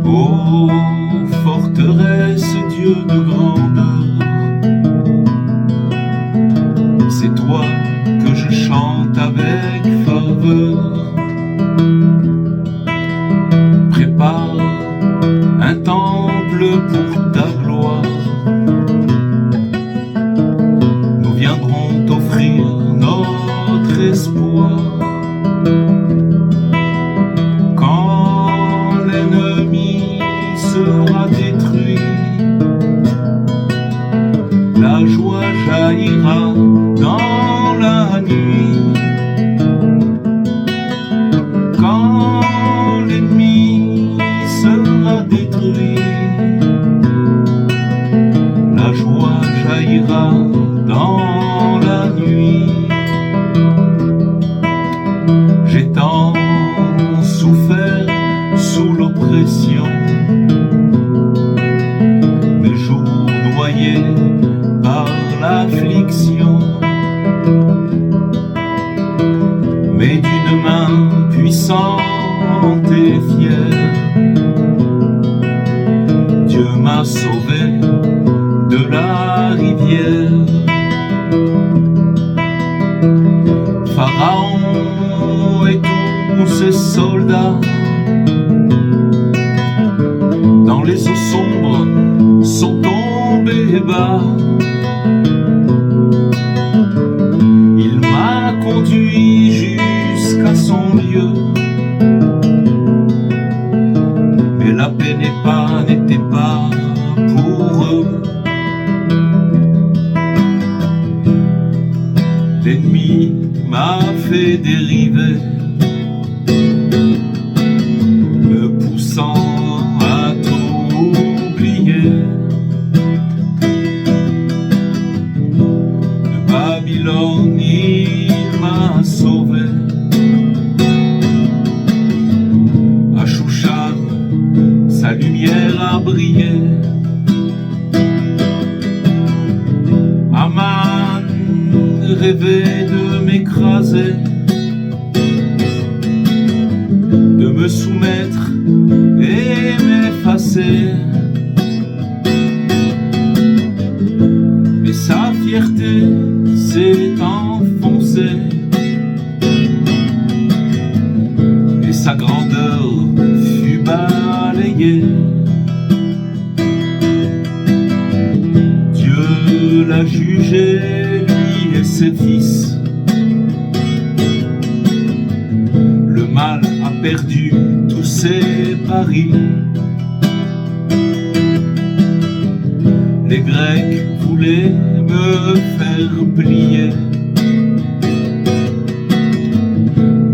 Ô forteresse, Dieu de grandeur, c'est toi que je chante avec faveur. Prépare un temple pour ta gloire, nous viendrons t'offrir notre espoir. Quand l'ennemi sera détruit, la joie jaillira dans la nuit. Quand l'ennemi sera détruit, la joie jaillira dans la nuit. J'ai tant souffert sous l'oppression, mes jours noyés par l'affliction, mais d'une main puissante et fière, Dieu m'a sauvé de la rivière. Pharaon et tous ses soldats, dans les eaux sombres, sont tombés bas. Il m'a conduit jusqu'à son lieu, mais la paix n'était pas pour eux. L'ennemi m'a fait dériver, me poussant à tout oublier. De Babylone il m'a sauvé, à Shushan sa lumière a brillé. Aman rêvait de m'écraser, de me soumettre et m'effacer, mais sa fierté s'est enfoncée et sa grandeur fut balayée. Dieu l'a jugé, lui et ses fils. Le mal a perdu tous ses paris. Les Grecs voulaient me faire plier,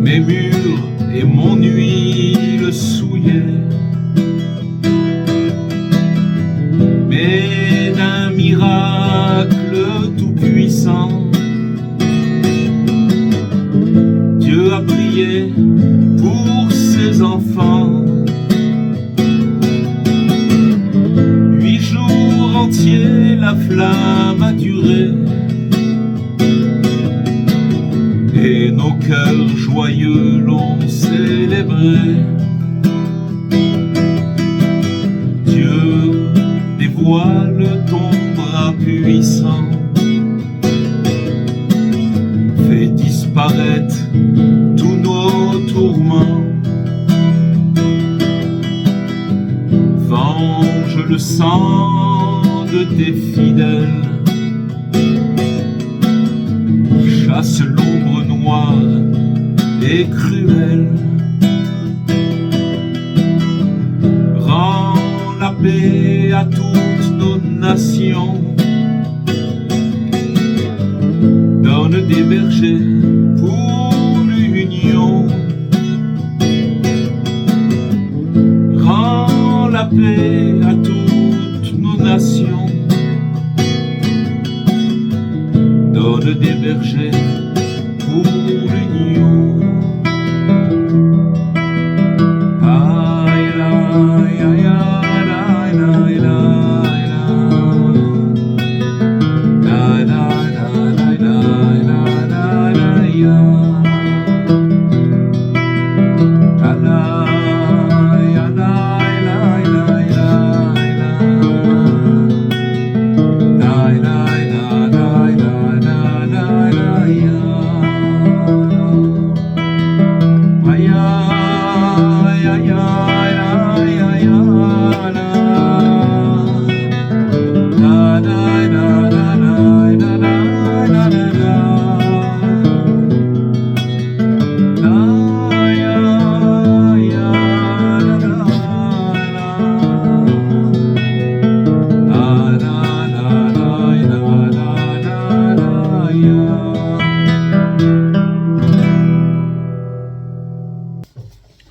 mes murs et mon huile souillaient. Mais d'un miracle tout-puissant, Dieu a prié pour ses enfants. 8 jours entiers la flamme a duré, et nos cœurs joyeux l'ont célébré. Dieu dévoile ton bras puissant, fais disparaître tous nos tourments. Venge le sang de tes fidèles, chasse l'ombre noire et cruelle. Rends la paix à toutes nos nations, donne des bergers pour l'union. Rends la paix à toutes nos nations, donne des bergers pour l'union. La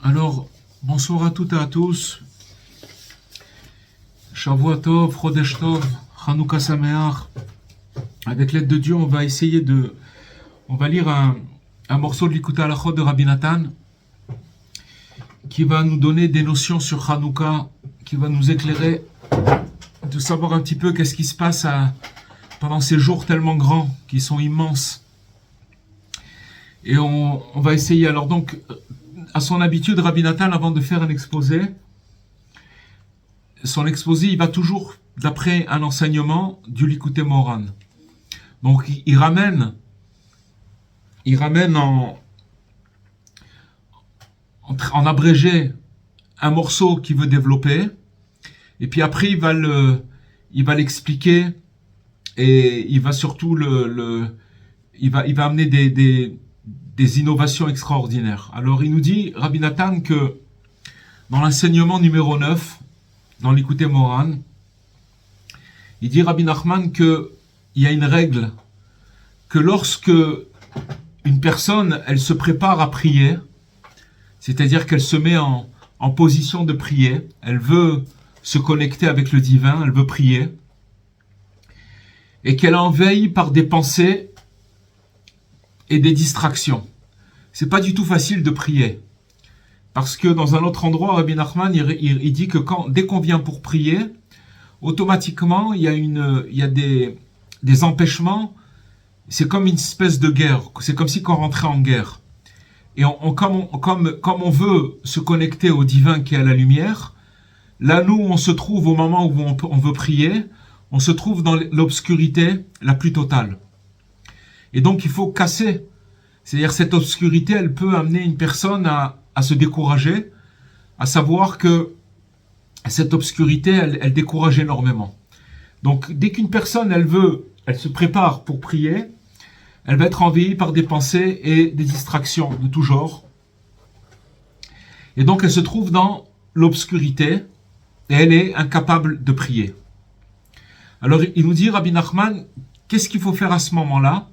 Alors, bonsoir à toutes et à tous. Shavua Tov, Chodesh Tov, Chanukah Sameach. Avec l'aide de Dieu, on va lire un morceau de l'Ikutei Halachot de Rabbi Nathan qui va nous donner des notions sur Chanukah, qui va nous éclairer de savoir un petit peu qu'est-ce qui se passe pendant ces jours tellement grands, qui sont immenses. Et on va essayer. Alors donc, à son habitude, Rabbi Nathan, avant de faire un exposé, son exposé, il va toujours d'après un enseignement du Likutei Moharan. Donc, il ramène en abrégé un morceau qu'il veut développer, et puis après il va l'expliquer, et il va surtout il va amener des innovations extraordinaires. Alors il nous dit, Rabbi Nathan, que dans l'enseignement numéro 9, dans l'Ikutei Moharan, il dit Rabbi Nachman qu'il y a une règle, que lorsque une personne, elle se prépare à prier, c'est-à-dire qu'elle se met en position de prier, elle veut se connecter avec le divin, elle veut prier, et qu'elle est envahie par des pensées et des distractions. C'est pas du tout facile de prier. Parce que dans un autre endroit, Rabbi Nachman, il dit que dès qu'on vient pour prier, automatiquement, il y a des empêchements. C'est comme une espèce de guerre. C'est comme si on rentrait en guerre. Et comme on veut se connecter au divin qui est à la lumière, là, nous, on se trouve au moment où on veut prier, on se trouve dans l'obscurité la plus totale. Et donc, il faut casser. C'est-à-dire, cette obscurité, elle peut amener une personne à se décourager, à savoir que cette obscurité, elle décourage énormément. Donc, dès qu'une personne, elle se prépare pour prier, elle va être envahie par des pensées et des distractions de tout genre. Et donc, elle se trouve dans l'obscurité et elle est incapable de prier. Alors, il nous dit, Rabbi Nachman, qu'est-ce qu'il faut faire à ce moment-là?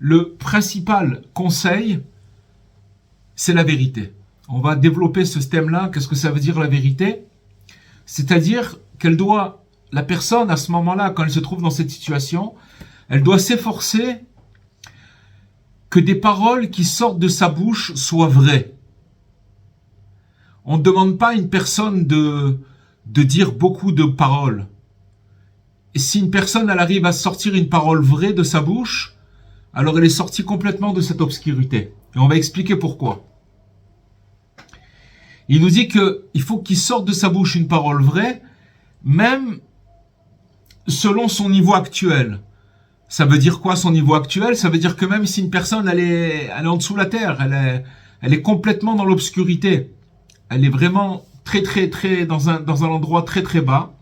Le principal conseil, c'est la vérité. On va développer ce thème-là. Qu'est-ce que ça veut dire la vérité? C'est-à-dire la personne, à ce moment-là, quand elle se trouve dans cette situation, elle doit s'efforcer que des paroles qui sortent de sa bouche soient vraies. On ne demande pas à une personne de dire beaucoup de paroles. Et si une personne, elle arrive à sortir une parole vraie de sa bouche, alors elle est sortie complètement de cette obscurité. Et on va expliquer pourquoi. Il nous dit qu'il faut qu'il sorte de sa bouche une parole vraie, même selon son niveau actuel. Ça veut dire quoi, son niveau actuel? Ça veut dire que même si une personne, elle est en dessous de la terre, elle est complètement dans l'obscurité, elle est vraiment très, très, très, dans un endroit très, très bas,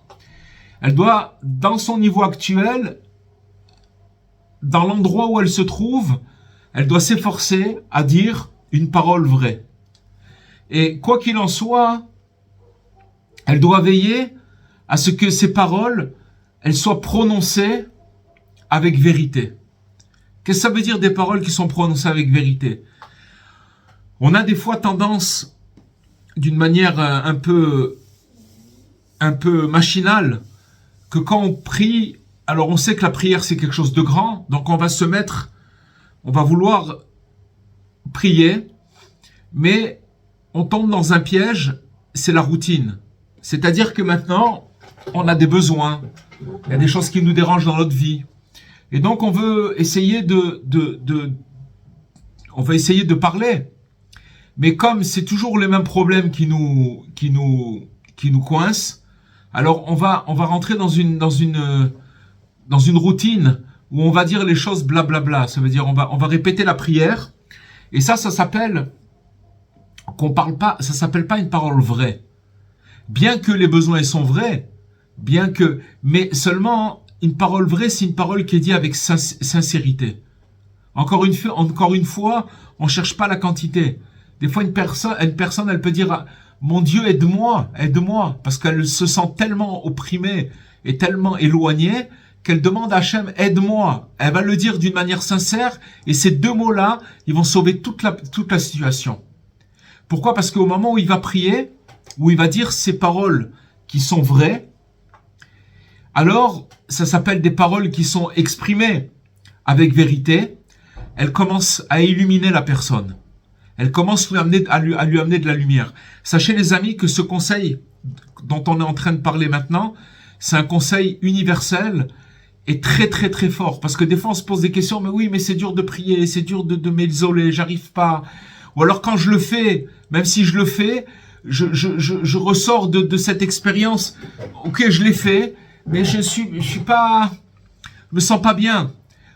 elle doit, dans son niveau actuel, dans l'endroit où elle se trouve, elle doit s'efforcer à dire une parole vraie. Et quoi qu'il en soit, elle doit veiller à ce que ces paroles, elles soient prononcées avec vérité. Qu'est-ce que ça veut dire des paroles qui sont prononcées avec vérité? On a des fois tendance, d'une manière un peu machinale, que quand on prie, alors on sait que la prière c'est quelque chose de grand, donc on va vouloir prier, mais on tombe dans un piège, c'est la routine. C'est-à-dire que maintenant, on a des besoins, il y a des choses qui nous dérangent dans notre vie. Et donc on veut essayer on va essayer de parler. Mais comme c'est toujours les mêmes problèmes qui nous coincent, alors on va rentrer dans une routine où on va dire les choses blablabla. Ça veut dire on va répéter la prière. Et ça s'appelle ça s'appelle pas une parole vraie. Bien que les besoins sont vrais, mais seulement une parole vraie, c'est une parole qui est dite avec sincérité. Encore une fois, on cherche pas la quantité. Des fois, une personne, elle peut dire, mon Dieu, aide-moi, parce qu'elle se sent tellement opprimée et tellement éloignée qu'elle demande à Hachem, aide-moi. Elle va le dire d'une manière sincère, et ces deux mots-là, ils vont sauver toute la situation. Pourquoi? Parce qu'au moment où il va prier, où il va dire ces paroles qui sont vraies, alors ça s'appelle des paroles qui sont exprimées avec vérité. Elles commencent à illuminer la personne. Elles commencent à lui amener de la lumière. Sachez les amis que ce conseil dont on est en train de parler maintenant, c'est un conseil universel et très très très fort. Parce que des fois on se pose des questions, mais oui, mais c'est dur de prier, c'est dur de m'isoler, j'arrive pas. Ou alors quand je le fais, même si je le fais, je ressors de cette expérience. Ok, je l'ai fait, mais je me sens pas bien.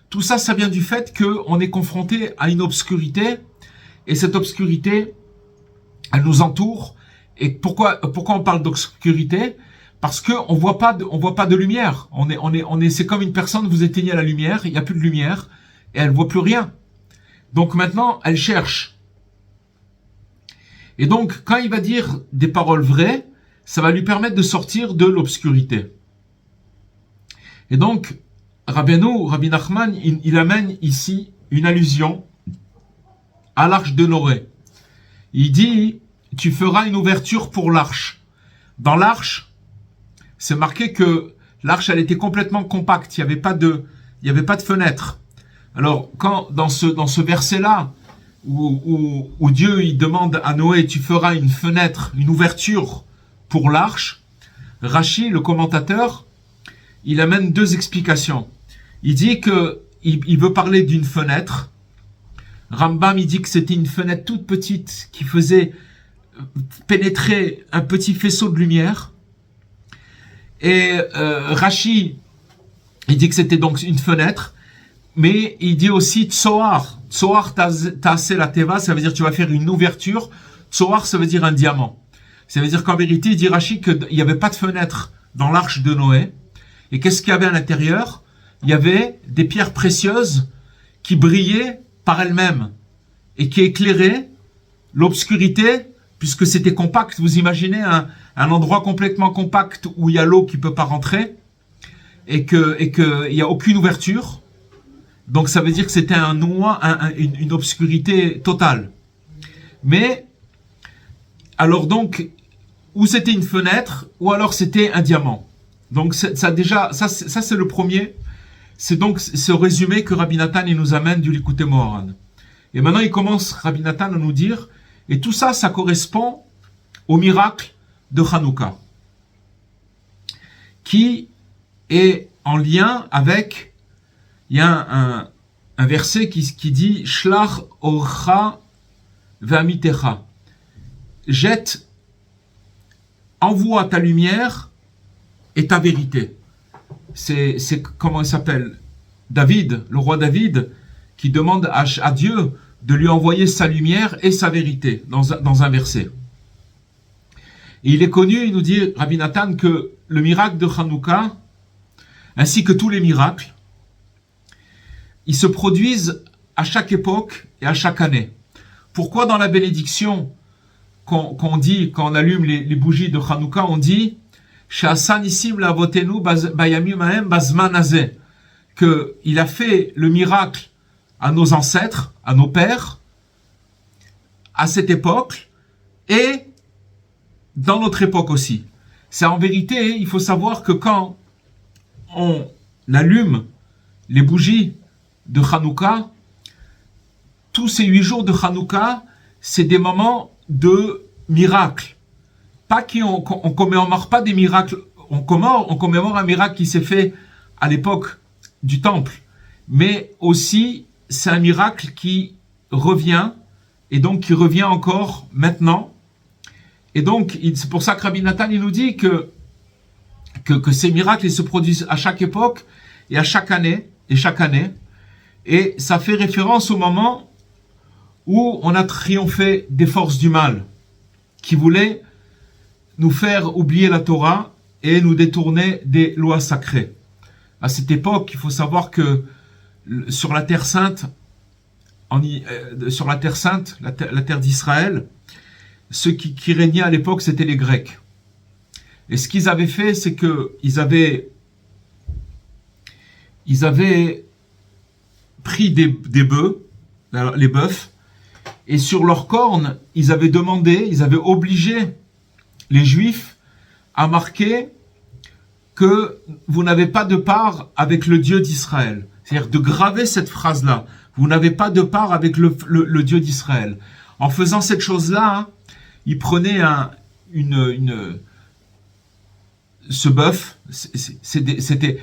Tout ça, ça vient du fait qu'on est confronté à une obscurité, et cette obscurité, elle nous entoure. Et pourquoi on parle d'obscurité? Parce que on voit pas de lumière. C'est comme une personne, vous éteignez la lumière, il n'y a plus de lumière, et elle voit plus rien. Donc maintenant, elle cherche. Et donc, quand il va dire des paroles vraies, ça va lui permettre de sortir de l'obscurité. Et donc, Rabbi Nachman, il amène ici une allusion à l'arche de Noé. Il dit, tu feras une ouverture pour l'arche. Dans l'arche, c'est marqué que l'arche, elle était complètement compacte. Il n'y avait pas de fenêtre. Alors, quand, dans ce verset-là, où Dieu, il demande à Noé, tu feras une fenêtre, une ouverture pour l'arche, Rashi, le commentateur, il amène deux explications. Il dit que il veut parler d'une fenêtre. Rambam, il dit que c'était une fenêtre toute petite qui faisait pénétrer un petit faisceau de lumière. Et Rashi, il dit que c'était donc une fenêtre. Mais il dit aussi Tsoar. Tsoar ta'ase la teva, ça veut dire tu vas faire une ouverture. Tsoar, ça veut dire un diamant. Ça veut dire qu'en vérité, il dit Rashi qu'il n'y avait pas de fenêtre dans l'arche de Noé. Et qu'est-ce qu'il y avait à l'intérieur? Il y avait des pierres précieuses qui brillaient par elles-mêmes et qui éclairaient l'obscurité, puisque c'était compact. Vous imaginez un endroit complètement compact où il y a l'eau qui peut pas rentrer et que il y a aucune ouverture. Donc ça veut dire que c'était un noir, une obscurité totale. Mais alors donc, ou c'était une fenêtre, ou alors c'était un diamant. Donc ça c'est le premier. C'est donc ce résumé que Rabbi Nathan il nous amène du Likutei Moharan. Et maintenant il commence Rabbi Nathan à nous dire, et tout ça, ça correspond au miracle de Hanouka, qui est en lien avec. Il y a un verset qui dit Shlach orcha ve'amitecha. Jette, envoie ta lumière et ta vérité. C'est comment il s'appelle? David, le roi David, qui demande à Dieu de lui envoyer sa lumière et sa vérité dans un verset. Et il est connu, il nous dit, Rabbi Nathan, que le miracle de Hanouka, ainsi que tous les miracles, ils se produisent à chaque époque et à chaque année. Pourquoi dans la bénédiction qu'on dit, quand on allume les bougies de Hanouka, on dit She'asanissim lavotenu bayamim haem bazman hazeh, que il a fait le miracle à nos ancêtres, à nos pères, à cette époque et dans notre époque aussi. C'est en vérité, il faut savoir que quand on allume les bougies de Hanouka, tous ces 8 jours de Hanouka, c'est des moments de miracles. Pas qu'on commémore pas des miracles, on commémore un miracle qui s'est fait à l'époque du temple, mais aussi c'est un miracle qui revient, et donc qui revient encore maintenant. Et donc, c'est pour ça que Rabbi Nathan, il nous dit que ces miracles, ils se produisent à chaque époque, et à chaque année, et ça fait référence au moment où on a triomphé des forces du mal, qui voulaient nous faire oublier la Torah et nous détourner des lois sacrées. À cette époque, il faut savoir que sur la Terre Sainte, la terre d'Israël, ceux qui régnaient à l'époque, c'était les Grecs. Et ce qu'ils avaient fait, c'est qu'ils avaient pris des bœufs, les bœufs, Et sur leurs cornes, ils avaient obligé les Juifs à marquer que vous n'avez pas de part avec le Dieu d'Israël. C'est-à-dire de graver cette phrase-là. Vous n'avez pas de part avec le Dieu d'Israël. En faisant cette chose-là, ils prenaient ce bœuf. C'était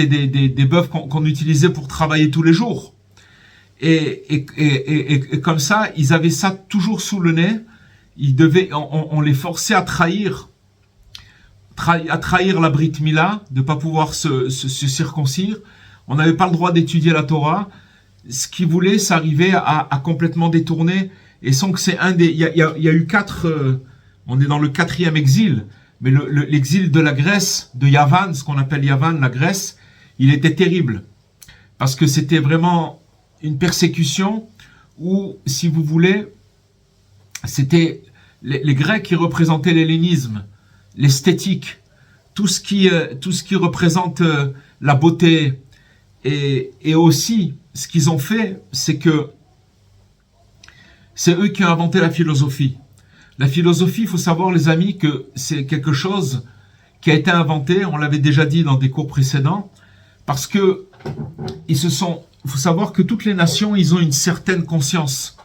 des bœufs qu'on utilisait pour travailler tous les jours. Et comme ça, ils avaient ça toujours sous le nez. On les forçait à trahir la Brit Mila, de pas pouvoir se circoncire. On n'avait pas le droit d'étudier la Torah. Ce qu'ils voulaient, c'est arriver à complètement détourner. Et sans que c'est il y a eu 4, on est dans le 4e exil, mais l'exil de la Grèce, de Yavan, ce qu'on appelle Yavan, la Grèce, il était terrible. Parce que c'était vraiment une persécution où, si vous voulez, c'était les Grecs qui représentaient l'hellénisme, l'esthétique, tout ce qui représente la beauté. Et aussi, ce qu'ils ont fait, c'est que c'est eux qui ont inventé la philosophie. La philosophie, il faut savoir, les amis, que c'est quelque chose qui a été inventé, on l'avait déjà dit dans des cours précédents, parce que il faut savoir que toutes les nations, ils ont une certaine conscience.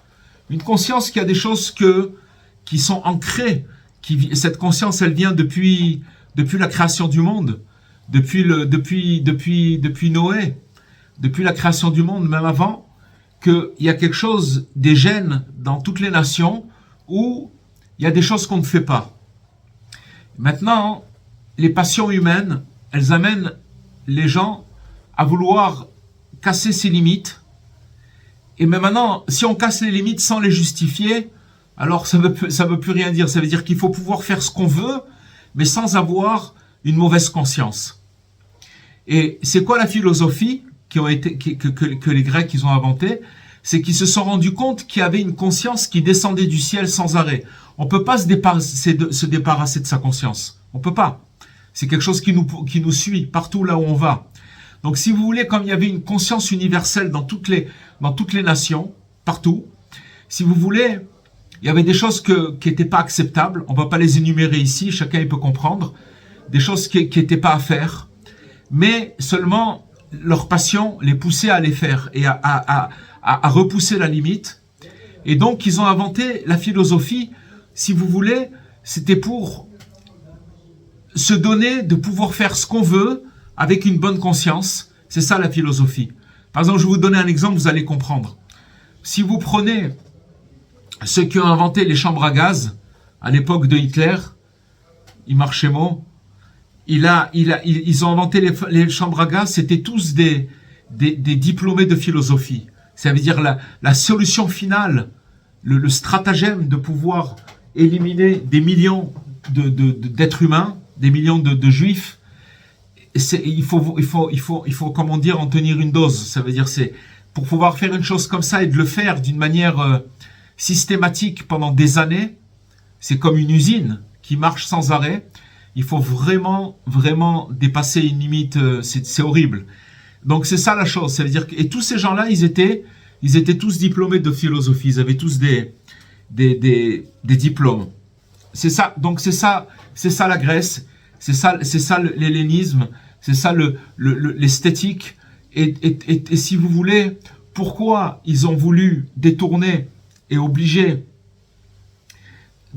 Une conscience qui a des choses qui sont ancrées. Cette conscience, elle vient depuis la création du monde, depuis Noé, depuis la création du monde, même avant, qu'il y a quelque chose, des gènes dans toutes les nations où il y a des choses qu'on ne fait pas. Maintenant, les passions humaines, elles amènent les gens à vouloir casser ces limites. Et même maintenant, si on casse les limites sans les justifier, alors ça veut plus rien dire. Ça veut dire qu'il faut pouvoir faire ce qu'on veut, mais sans avoir une mauvaise conscience. Et c'est quoi la philosophie que les Grecs ils ont inventée? C'est qu'ils se sont rendus compte qu'il y avait une conscience qui descendait du ciel sans arrêt. On peut pas se débarrasser de sa conscience. On peut pas. C'est quelque chose qui nous suit partout là où on va. Donc, si vous voulez, comme il y avait une conscience universelle dans toutes les nations, partout, si vous voulez, il y avait des choses qui n'étaient pas acceptables. On va pas les énumérer ici, chacun il peut comprendre. Des choses qui n'étaient pas à faire. Mais seulement, leur passion les poussait à les faire et à repousser la limite. Et donc, ils ont inventé la philosophie, si vous voulez, c'était pour se donner de pouvoir faire ce qu'on veut avec une bonne conscience. C'est ça la philosophie. Par exemple, je vais vous donner un exemple, vous allez comprendre. Si vous prenez ceux qui ont inventé les chambres à gaz, à l'époque de Hitler, Imar Shemo, ils ont inventé les chambres à gaz, c'était tous des diplômés de philosophie. Ça veut dire la solution finale, le stratagème de pouvoir éliminer des millions d'êtres humains, des millions de juifs. Il faut, comment dire, en tenir une dose. Ça veut dire, c'est pour pouvoir faire une chose comme ça et de le faire d'une manière systématique pendant des années. C'est comme une usine qui marche sans arrêt. Il faut vraiment, vraiment dépasser une limite. C'est horrible. Donc c'est ça la chose. Ça veut dire et tous ces gens-là, ils étaient tous diplômés de philosophie. Ils avaient tous des diplômes. C'est ça. Donc c'est ça la Grèce. C'est ça l'hellénisme. C'est ça l'esthétique. Et si vous voulez, pourquoi ils ont voulu détourner et obliger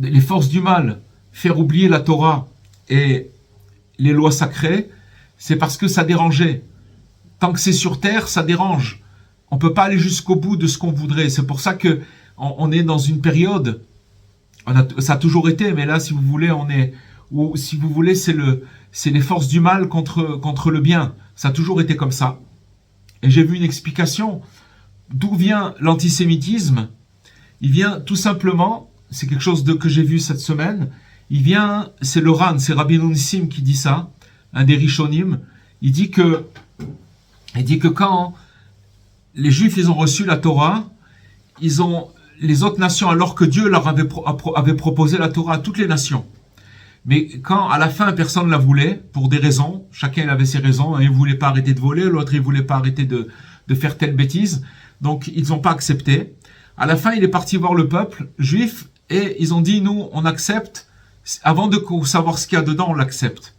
les forces du mal, faire oublier la Torah et les lois sacrées, c'est parce que ça dérangeait. Tant que c'est sur terre, ça dérange. On peut pas aller jusqu'au bout de ce qu'on voudrait. C'est pour ça que on est dans une période. Ça a toujours été, mais là, si vous voulez, si vous voulez, c'est les forces du mal contre le bien. Ça a toujours été comme ça. Et j'ai vu une explication d'où vient l'antisémitisme. Il vient tout simplement, c'est quelque chose que j'ai vu cette semaine. C'est le Ran, c'est Rabbi Nissim qui dit ça, un des Rishonim. Il dit que quand les Juifs ils ont reçu la Torah, les autres nations, alors que Dieu leur avait proposé la Torah à toutes les nations. Mais quand à la fin personne ne la voulait, pour des raisons, chacun avait ses raisons, un il voulait pas arrêter de voler, l'autre il voulait pas arrêter de faire telle bêtise, donc ils n'ont pas accepté. À la fin, il est parti voir le peuple juif et ils ont dit, nous, on accepte. Avant de savoir ce qu'il y a dedans, on l'accepte.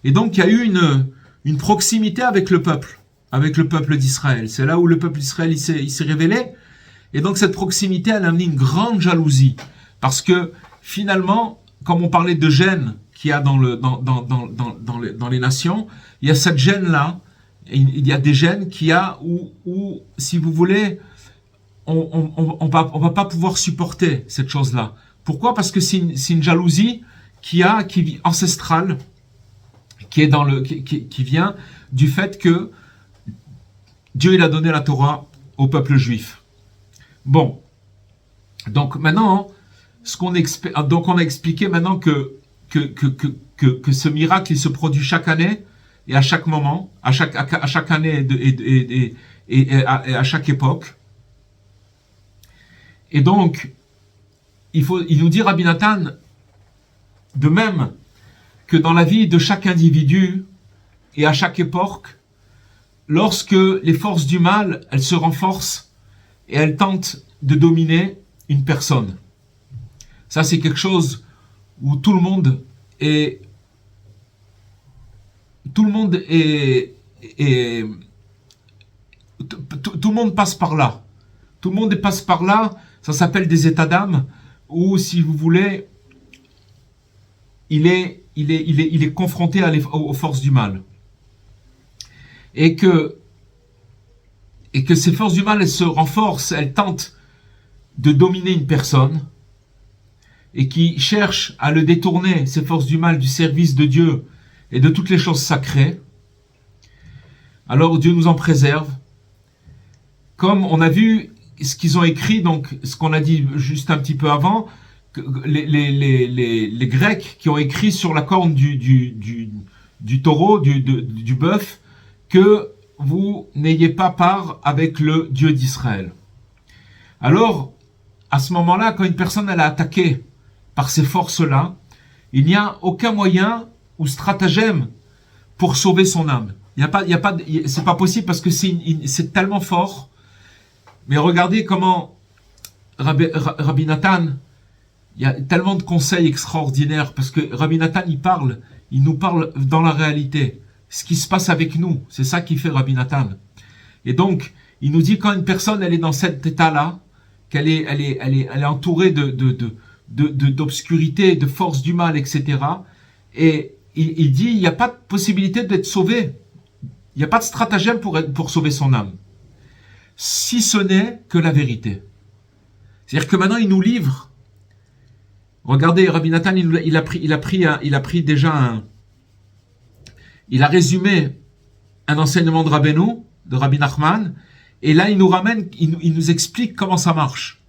Et donc, il y a eu une proximité avec le peuple d'Israël. C'est là où le peuple d'Israël il s'est révélé. Et donc, cette proximité, elle a amené une grande jalousie. Parce que, finalement, comme on parlait de gêne qu'il y a dans les nations, il y a cette gêne-là. Il y a des gènes qu'il y a où, si vous voulez, on va pas pouvoir supporter cette chose-là. Pourquoi? Parce que c'est une jalousie qui vit ancestrale, qui est qui vient du fait que Dieu il a donné la Torah au peuple juif. Bon, donc maintenant, donc on a expliqué maintenant que ce miracle il se produit chaque année et à chaque moment, à chaque année et à chaque époque. Et donc, il nous dit Rabbi Nathan, de même que dans la vie de chaque individu et à chaque époque, lorsque les forces du mal, elles se renforcent et elles tentent de dominer une personne. Ça, c'est quelque chose où tout le monde passe par là. Tout le monde passe par là. Ça s'appelle des états d'âme où, si vous voulez, il est confronté aux forces du mal. Et que ces forces du mal, elles se renforcent, elles tentent de dominer une personne et qui cherchent à le détourner, ces forces du mal, du service de Dieu et de toutes les choses sacrées. Alors Dieu nous en préserve. Comme on a vu ce qu'ils ont écrit, donc ce qu'on a dit juste un petit peu avant, les Grecs qui ont écrit sur la corne du taureau, du bœuf, que vous n'ayez pas part avec le Dieu d'Israël. Alors, à ce moment-là, quand une personne elle est attaquée par ces forces-là, il n'y a aucun moyen ou stratagème pour sauver son âme. C'est pas possible parce que c'est tellement fort. Mais regardez comment Rabbi Nathan, il y a tellement de conseils extraordinaires parce que Rabbi Nathan, il nous parle dans la réalité. Ce qui se passe avec nous, c'est ça qui fait Rabbi Nathan. Et donc, il nous dit quand une personne, elle est dans cet état-là, qu'elle est entourée d'obscurité, de forces du mal, etc. Et il dit, il n'y a pas de possibilité d'être sauvé. Il n'y a pas de stratagème pour sauver son âme. Si ce n'est que la vérité. C'est-à-dire que maintenant, il nous livre. Regardez, Rabbi Nathan, il a résumé un enseignement de Rabbi Nachman, et là, il nous explique comment ça marche.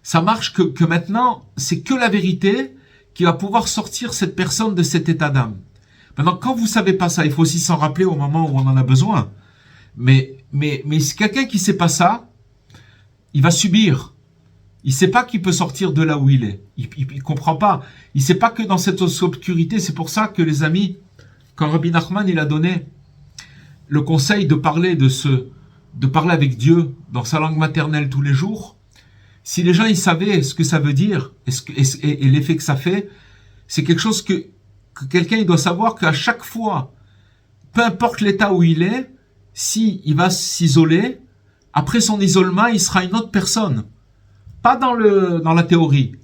Ça marche que maintenant, c'est que la vérité qui va pouvoir sortir cette personne de cet état d'âme. Maintenant, quand vous savez pas ça, il faut aussi s'en rappeler au moment où on en a besoin. Mais si quelqu'un qui sait pas ça, il va subir. Il sait pas qu'il peut sortir de là où il est. Il comprend pas. Il sait pas que dans cette obscurité, c'est pour ça que les amis, quand Rabbi Nachman, il a donné le conseil de parler avec Dieu dans sa langue maternelle tous les jours, si les gens ils savaient ce que ça veut dire et l'effet que ça fait, c'est quelque chose que quelqu'un il doit savoir qu'à chaque fois, peu importe l'état où il est, si il va s'isoler, après son isolement, il sera une autre personne. Pas dans la théorie.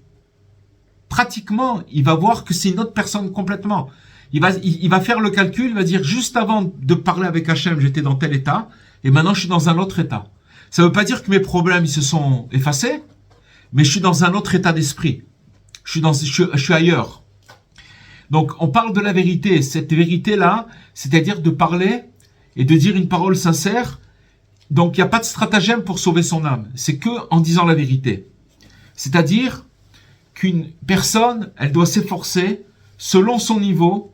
Pratiquement, il va voir que c'est une autre personne complètement. Il va faire le calcul, il va dire juste avant de parler avec Hachem, j'étais dans tel état, et maintenant je suis dans un autre état. Ça ne veut pas dire que mes problèmes ils se sont effacés, mais je suis dans un autre état d'esprit. Je suis ailleurs. Donc on parle de la vérité. Cette vérité-là, c'est-à-dire de parler et de dire une parole sincère. Donc il n'y a pas de stratagème pour sauver son âme. C'est que en disant la vérité. C'est-à-dire qu'une personne, elle doit s'efforcer, selon son niveau,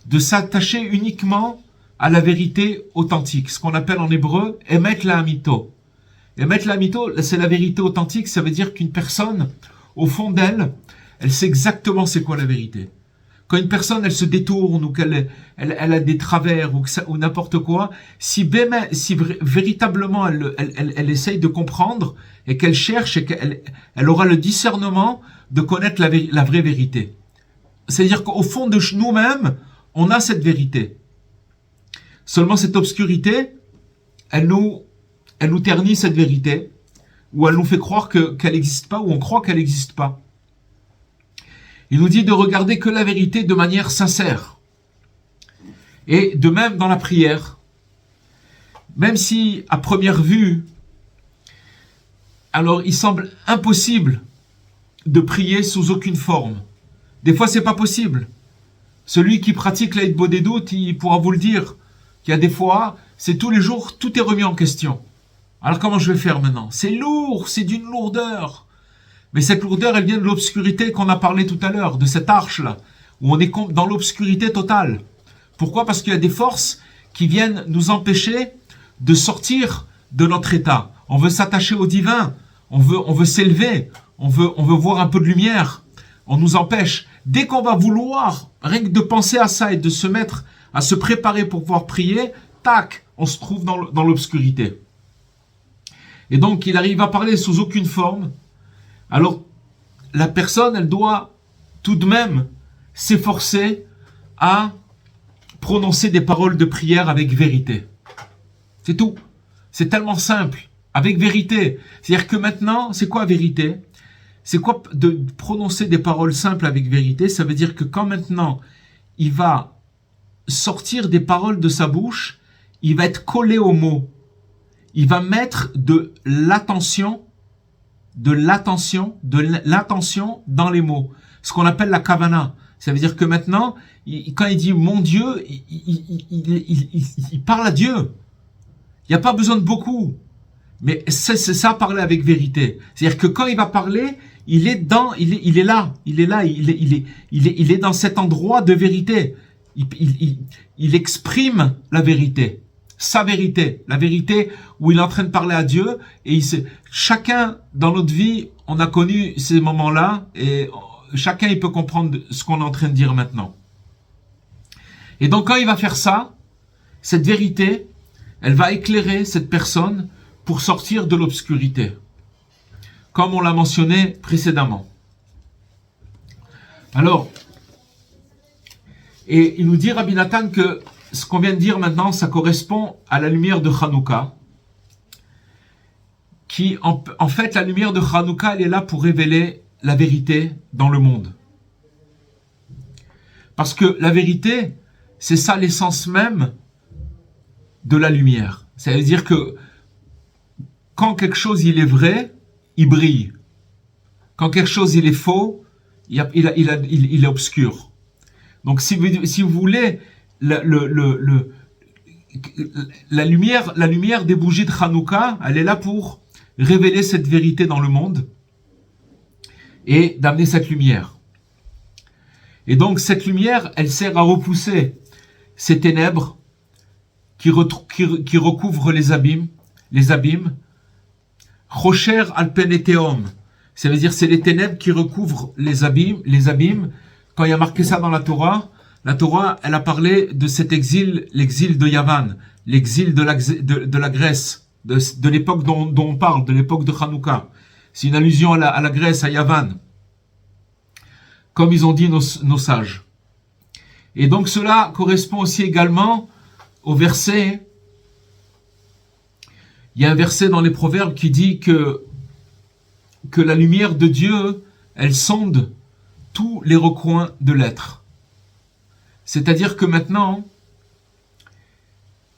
de s'attacher uniquement à la vérité authentique. Ce qu'on appelle en hébreu, Emet La'amito. Emet La'amito, c'est la vérité authentique. Ça veut dire qu'une personne, au fond d'elle, elle sait exactement c'est quoi la vérité. quand une personne, elle se détourne, ou elle a des travers, ou n'importe quoi, si véritablement elle essaye de comprendre, et qu'elle cherche, et elle aura le discernement de connaître la vraie vérité. C'est-à-dire qu'au fond de nous-mêmes, on a cette vérité. Seulement cette obscurité, elle nous ternit cette vérité, ou elle nous fait croire qu'elle n'existe pas, ou on croit qu'elle n'existe pas. Il nous dit de regarder que la vérité de manière sincère. Et de même dans la prière, même si à première vue, alors il semble impossible de prier sous aucune forme. Des fois c'est pas possible. Celui qui pratique l'Aïd des doutes, il pourra vous le dire, qu'il y a des fois, c'est tous les jours, tout est remis en question. Alors comment je vais faire maintenant? C'est lourd, c'est d'une lourdeur. Mais cette lourdeur, elle vient de l'obscurité qu'on a parlé tout à l'heure, de cette arche-là, où on est dans l'obscurité totale. Pourquoi? Parce qu'il y a des forces qui viennent nous empêcher de sortir de notre état. On veut s'attacher au divin, on veut s'élever, on veut voir un peu de lumière. On nous empêche. Dès qu'on va vouloir, rien que de penser à ça et de se mettre à se préparer pour pouvoir prier, tac, on se trouve dans l'obscurité. Et donc, il arrive à parler sous aucune forme. Alors, la personne, elle doit tout de même s'efforcer à prononcer des paroles de prière avec vérité. C'est tout. C'est tellement simple. Avec vérité. C'est-à-dire que maintenant, c'est quoi vérité? C'est quoi de prononcer des paroles simples avec vérité? Ça veut dire que quand maintenant, il va sortir des paroles de sa bouche, il va être collé aux mots. Il va mettre de l'intention dans les mots. Ce qu'on appelle la kavana. Ça veut dire que maintenant, quand il dit mon Dieu, il parle à Dieu. Il n'y a pas besoin de beaucoup. Mais c'est ça, parler avec vérité. C'est-à-dire que quand il va parler, il est là. Il est dans cet endroit de vérité. Il exprime la vérité. Sa vérité, la vérité où il est en train de parler à Dieu, et chacun dans notre vie, on a connu ces moments-là, et chacun il peut comprendre ce qu'on est en train de dire maintenant. Et donc quand il va faire ça, cette vérité, elle va éclairer cette personne pour sortir de l'obscurité, comme on l'a mentionné précédemment. Alors, et il nous dit Rabbi Nathan que ce qu'on vient de dire maintenant, ça correspond à la lumière de Hanouka, qui, en fait, la lumière de Hanouka, elle est là pour révéler la vérité dans le monde. Parce que la vérité, c'est ça l'essence même de la lumière. Ça veut dire que quand quelque chose, il est vrai, il brille. Quand quelque chose, il est faux, il est obscur. Donc, si vous voulez, la lumière des bougies de Hanouka, elle est là pour révéler cette vérité dans le monde et d'amener cette lumière. Et donc cette lumière, elle sert à repousser ces ténèbres qui recouvrent les abîmes. Rocher alpeneteum, ça veut dire c'est les ténèbres qui recouvrent les abîmes. Quand il y a marqué ça dans la Torah, elle a parlé de cet exil, l'exil de Yavan, l'exil de la Grèce, de l'époque dont on parle, de l'époque de Hanouka. C'est une allusion à la Grèce, à Yavan, comme ils ont dit nos sages. Et donc cela correspond aussi également au verset. Il y a un verset dans les Proverbes qui dit que la lumière de Dieu, elle sonde tous les recoins de l'être. C'est-à-dire que maintenant,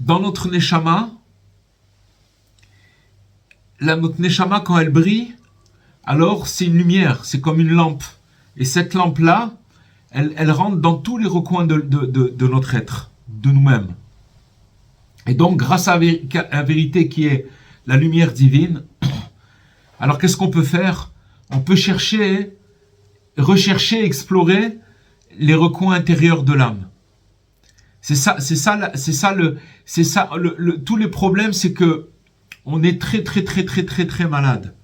dans notre Neshama, notre Neshama, quand elle brille, alors c'est une lumière, c'est comme une lampe. Et cette lampe-là, elle rentre dans tous les recoins de notre être, de nous-mêmes. Et donc, grâce à la vérité qui est la lumière divine, alors qu'est-ce qu'on peut faire? On peut rechercher, explorer les recoins intérieurs de l'âme. Tous les problèmes, c'est que on est très malade.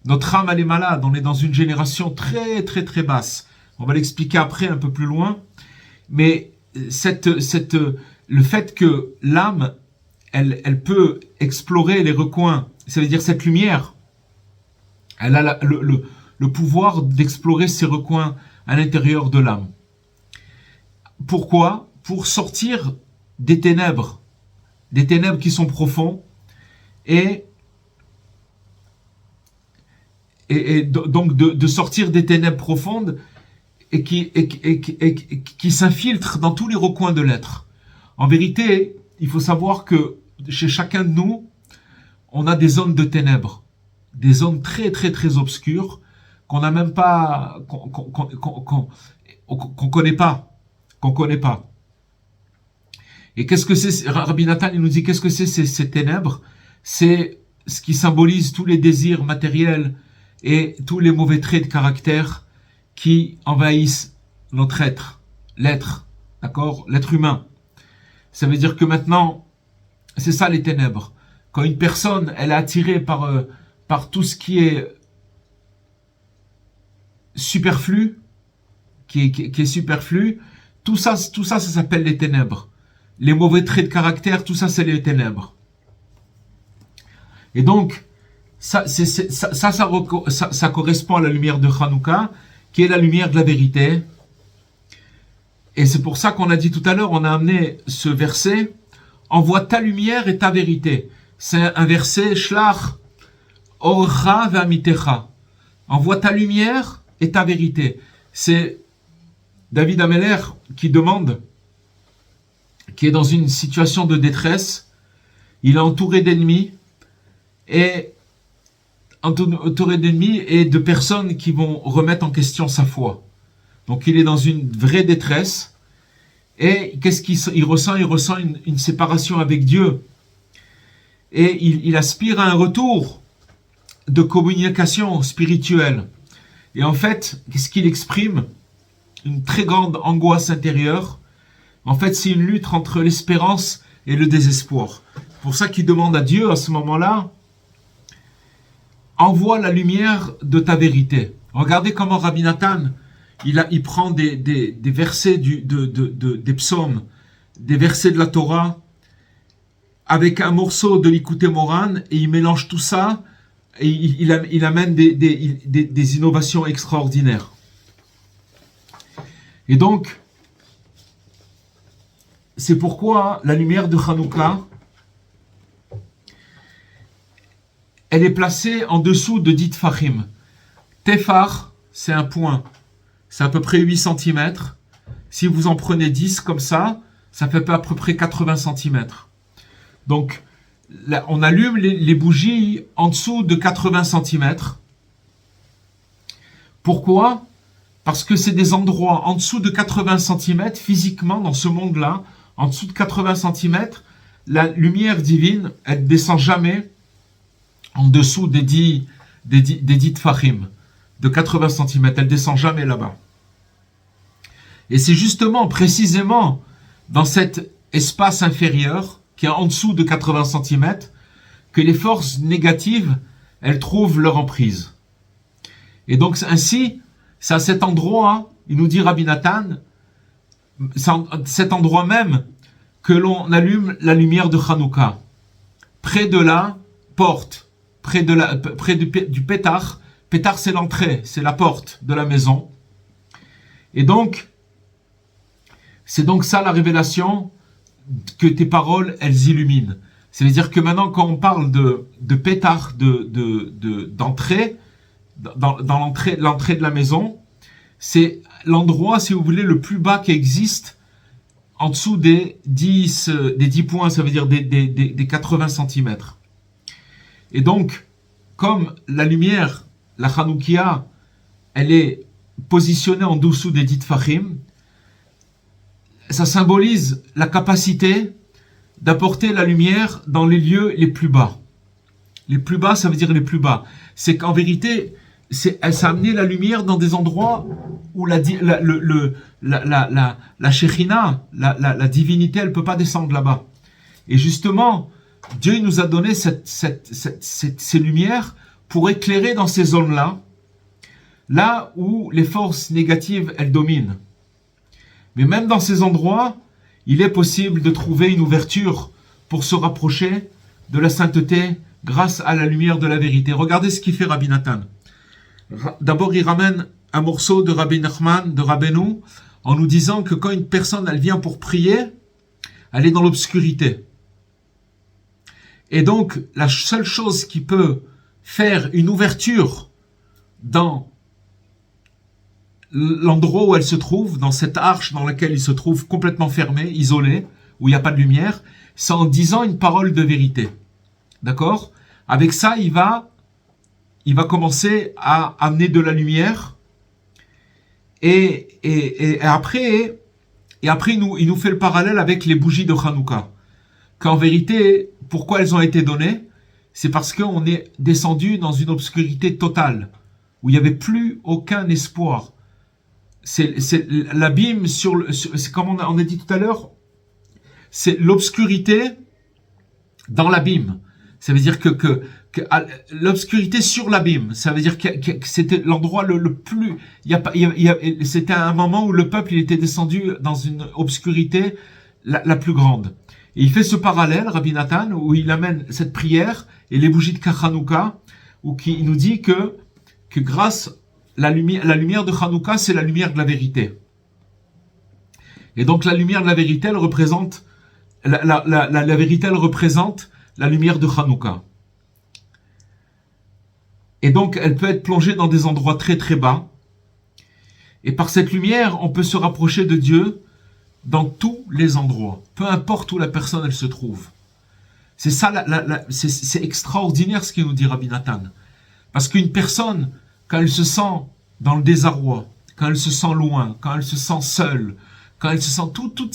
Notre âme, elle est malade. On est dans une génération très basse. On va l'expliquer après, un peu plus loin. Mais le fait que l'âme, elle peut explorer les recoins, ça veut dire cette lumière, elle a le pouvoir d'explorer ces recoins à l'intérieur de l'âme. Pourquoi? Pour sortir des ténèbres qui sont profonds, et donc de sortir des ténèbres profondes et qui s'infiltrent dans tous les recoins de l'être. En vérité, il faut savoir que chez chacun de nous, on a des zones de ténèbres, des zones très très très obscures qu'on n'a même pas, qu'on connaît pas. Et qu'est-ce que c'est? Rabbi Nathan, il nous dit qu'est-ce que c'est ces ténèbres? C'est ce qui symbolise tous les désirs matériels et tous les mauvais traits de caractère qui envahissent notre être, l'être, d'accord, l'être humain. Ça veut dire que maintenant, c'est ça les ténèbres. Quand une personne, elle est attirée par tout ce qui est superflu, qui est superflu, tout ça, ça s'appelle les ténèbres. Les mauvais traits de caractère, tout ça, c'est les ténèbres. Et donc, ça correspond à la lumière de Hanouka, qui est la lumière de la vérité. Et c'est pour ça qu'on a dit tout à l'heure, on a amené ce verset, envoie ta lumière et ta vérité. C'est un verset, Shlach Orcha ve'amitecha. Envoie ta lumière et ta vérité. C'est David Ameller qui demande, qui est dans une situation de détresse, il est entouré d'ennemis, et de personnes qui vont remettre en question sa foi. Donc il est dans une vraie détresse, et qu'est-ce qu'il ressent? Il ressent une séparation avec Dieu, et il aspire à un retour de communication spirituelle. Et en fait, qu'est-ce qu'il exprime? Une très grande angoisse intérieure. En fait, c'est une lutte entre l'espérance et le désespoir. C'est pour ça qu'il demande à Dieu à ce moment-là, envoie la lumière de ta vérité. Regardez comment Rabbi Nathan, il prend des versets des psaumes, des versets de la Torah, avec un morceau de l'Ikouté Moran, et il mélange tout ça, et il amène des innovations extraordinaires. Et donc, c'est pourquoi la lumière de Hanouka, elle est placée en dessous de 10 tfachim. Tefar, c'est un point. C'est à peu près 8 cm. Si vous en prenez 10 comme ça fait à peu près 80 cm. Donc, là, on allume les bougies en dessous de 80 cm. Pourquoi? Parce que c'est des endroits en dessous de 80 cm, physiquement, dans ce monde-là, en dessous de 80 cm, la lumière divine, elle ne descend jamais en dessous des 10 tfachim, de 80 cm, elle ne descend jamais là-bas. Et c'est justement, précisément, dans cet espace inférieur, qui est en dessous de 80 cm, que les forces négatives, elles trouvent leur emprise. Et donc, ainsi, c'est à cet endroit, il nous dit Rabbi Nathan, c'est cet endroit même que l'on allume la lumière de Hanouka. Près de la porte, près du pétard. Pétard, c'est l'entrée, c'est la porte de la maison. Et donc, c'est donc ça la révélation, que tes paroles, elles illuminent. Ça veut dire que maintenant, quand on parle de pétard, d'entrée, dans l'entrée de la maison, c'est l'endroit, si vous voulez, le plus bas qui existe, en dessous des 10 points, ça veut dire des 80 cm. Et donc, comme la lumière, la Hanoukia, elle est positionnée en dessous des 10 tfachim, ça symbolise la capacité d'apporter la lumière dans les lieux les plus bas. Les plus bas, ça veut dire les plus bas. C'est qu'en vérité, ça a amené la lumière dans des endroits où la Shekhinah, la divinité, elle ne peut pas descendre là-bas. Et justement, Dieu nous a donné ces lumières pour éclairer dans ces zones-là, là où les forces négatives, elles dominent. Mais même dans ces endroits, il est possible de trouver une ouverture pour se rapprocher de la sainteté grâce à la lumière de la vérité. Regardez ce qu'il fait Rabbi Nathan. D'abord, il ramène un morceau de Rabbi Nachman, de Rabbeinu, en nous disant que quand une personne elle vient pour prier, elle est dans l'obscurité. Et donc, la seule chose qui peut faire une ouverture dans l'endroit où elle se trouve, dans cette arche dans laquelle il se trouve complètement fermé, isolé, où il n'y a pas de lumière, c'est en disant une parole de vérité. D'accord ? Avec ça, il va commencer à amener de la lumière. Et après, il nous fait le parallèle avec les bougies de Hanouka. Qu'en vérité, pourquoi elles ont été données ? C'est parce qu'on est descendu dans une obscurité totale, où il n'y avait plus aucun espoir. C'est l'abîme c'est comme on a dit tout à l'heure, c'est l'obscurité dans l'abîme. Ça veut dire que l'obscurité sur l'abîme. Ça veut dire que c'était l'endroit le plus. C'était un moment où le peuple il était descendu dans une obscurité la plus grande. Et il fait ce parallèle, Rabbi Nathan, où il amène cette prière et les bougies de Hanouka, où il nous dit que grâce la lumière de Hanouka, c'est la lumière de la vérité. Et donc la lumière de la vérité, elle représente la vérité, elle représente la lumière de Hanouka. Et donc elle peut être plongée dans des endroits très très bas. Et par cette lumière, on peut se rapprocher de Dieu dans tous les endroits, peu importe où la personne elle se trouve. C'est ça, c'est extraordinaire ce qu'il nous dit Rabbi Nathan. Parce qu'une personne, quand elle se sent dans le désarroi, quand elle se sent loin, quand elle se sent seule, quand elle se sent toutes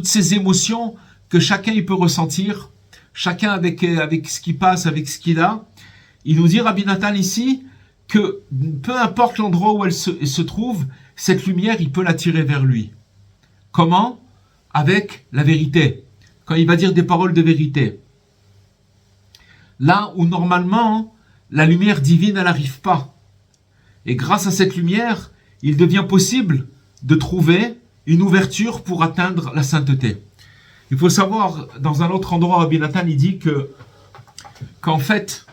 ces émotions que chacun il peut ressentir, chacun avec ce qui passe, avec ce qu'il a, il nous dit Rabbi Nathan ici que peu importe l'endroit où elle se trouve, cette lumière, il peut l'attirer vers lui. Comment ? Avec la vérité. Quand il va dire des paroles de vérité. Là où normalement, la lumière divine, elle n'arrive pas. Et grâce à cette lumière, il devient possible de trouver une ouverture pour atteindre la sainteté. Il faut savoir, dans un autre endroit, Rabbi Nathan, il dit qu'en fait,